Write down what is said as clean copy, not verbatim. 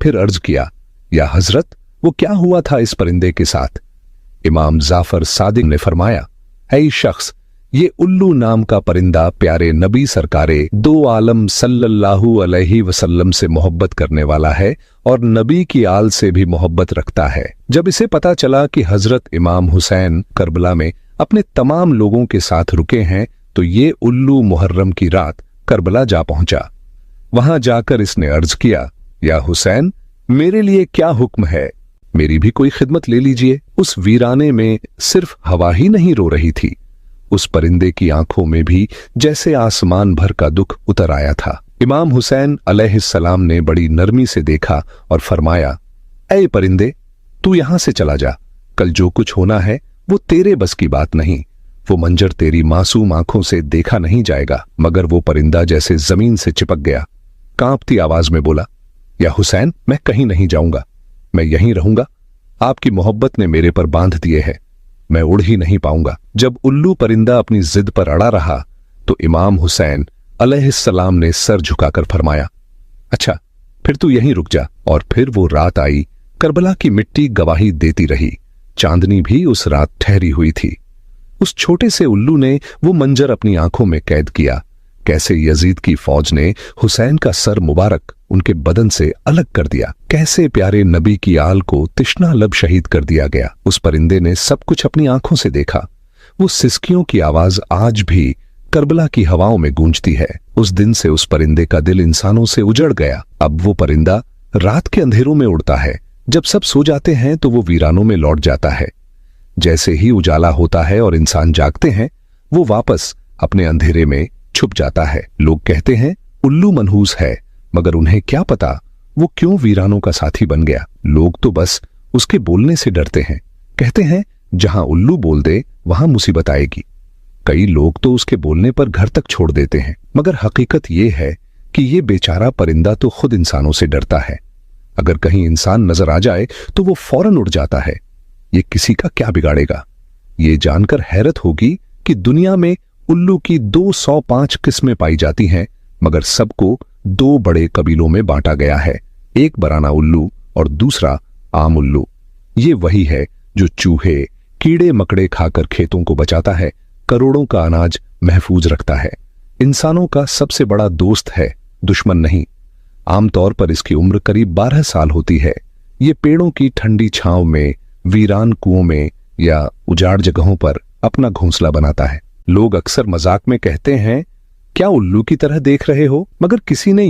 फिर अर्ज किया, या हजरत, वो क्या हुआ था इस परिंदे के साथ? इमाम जाफर सादिक ने फरमाया, ऐ शख्स, ये उल्लू नाम का परिंदा प्यारे नबी सरकारे दो आलम सल्लल्लाहु अलैहि वसल्लम से मोहब्बत करने वाला है और नबी की आल से भी मोहब्बत रखता है। जब इसे पता चला कि हजरत इमाम हुसैन करबला में अपने तमाम लोगों के साथ रुके हैं, तो ये उल्लू मुहर्रम की रात करबला जा पहुंचा। वहां जाकर इसने अर्ज किया, या हुसैन, मेरे लिए क्या हुक्म है? मेरी भी कोई खिदमत ले लीजिए। उस वीराने में सिर्फ हवा ही नहीं रो रही थी, उस परिंदे की आंखों में भी जैसे आसमान भर का दुख उतर आया था। इमाम हुसैन अलैहिस्सलाम ने बड़ी नरमी से देखा और फरमाया, ऐ परिंदे, तू यहां से चला जा। कल जो कुछ होना है वो तेरे बस की बात नहीं। वो मंजर तेरी मासूम आंखों से देखा नहीं जाएगा। मगर वो परिंदा जैसे जमीन से चिपक गया, कांपती आवाज में बोला, या हुसैन, मैं कहीं नहीं जाऊंगा, मैं यहीं रहूंगा। आपकी मोहब्बत ने मेरे पर बांध दिए है, मैं उड़ ही नहीं पाऊंगा। जब उल्लू परिंदा अपनी जिद पर अड़ा रहा तो इमाम हुसैन अलैहिस्सलाम ने सर झुकाकर फरमाया, अच्छा, फिर तू यहीं रुक जा। और फिर वो रात आई। करबला की मिट्टी गवाही देती रही, चांदनी भी उस रात ठहरी हुई थी। उस छोटे से उल्लू ने वो मंजर अपनी आंखों में कैद किया, कैसे यजीद की फौज ने हुसैन का सर मुबारक उनके बदन से अलग कर दिया, कैसे प्यारे नबी की आल को तिश्ना लब शहीद कर दिया गया। उस परिंदे ने सब कुछ अपनी आंखों से देखा। वो सिसकियों की आवाज आज भी करबला की हवाओं में गूंजती है। उस दिन से उस परिंदे का दिल इंसानों से उजड़ गया। अब वो परिंदा रात के अंधेरों में उड़ता है, जब सब सो जाते हैं तो वो वीरानों में लौट जाता है। जैसे ही उजाला होता है और इंसान जागते हैं, वो वापस अपने अंधेरे में छुप जाता है। लोग कहते हैं उल्लू मनहूस है, मगर उन्हें क्या पता वो क्यों वीरानों का साथी बन गया। लोग तो बस उसके बोलने से डरते हैं, कहते हैं जहां उल्लू बोल दे वहां मुसीबत आएगी। कई लोग तो उसके बोलने पर घर तक छोड़ देते हैं, मगर हकीकत ये है कि ये बेचारा परिंदा तो खुद इंसानों से डरता है। अगर कहीं इंसान नजर आ जाए तो वो फौरन उड़ जाता है। ये किसी का क्या बिगाड़ेगा? ये जानकर हैरत होगी कि दुनिया में उल्लू की 205 किस्में पाई जाती हैं, मगर सबको दो बड़े कबीलों में बांटा गया है, एक बराना उल्लू और दूसरा आम उल्लू। ये वही है जो चूहे कीड़े मकड़े खाकर खेतों को बचाता है, करोड़ों का अनाज महफूज रखता है। इंसानों का सबसे बड़ा दोस्त है, दुश्मन नहीं। आमतौर पर इसकी उम्र करीब 12 साल होती है। ये पेड़ों की ठंडी छांव में, वीरान कुओं में या उजाड़ जगहों पर अपना घोंसला बनाता है। लोग अक्सर मजाक में कहते हैं, क्या उल्लू की तरह देख रहे हो? मगर किसी ने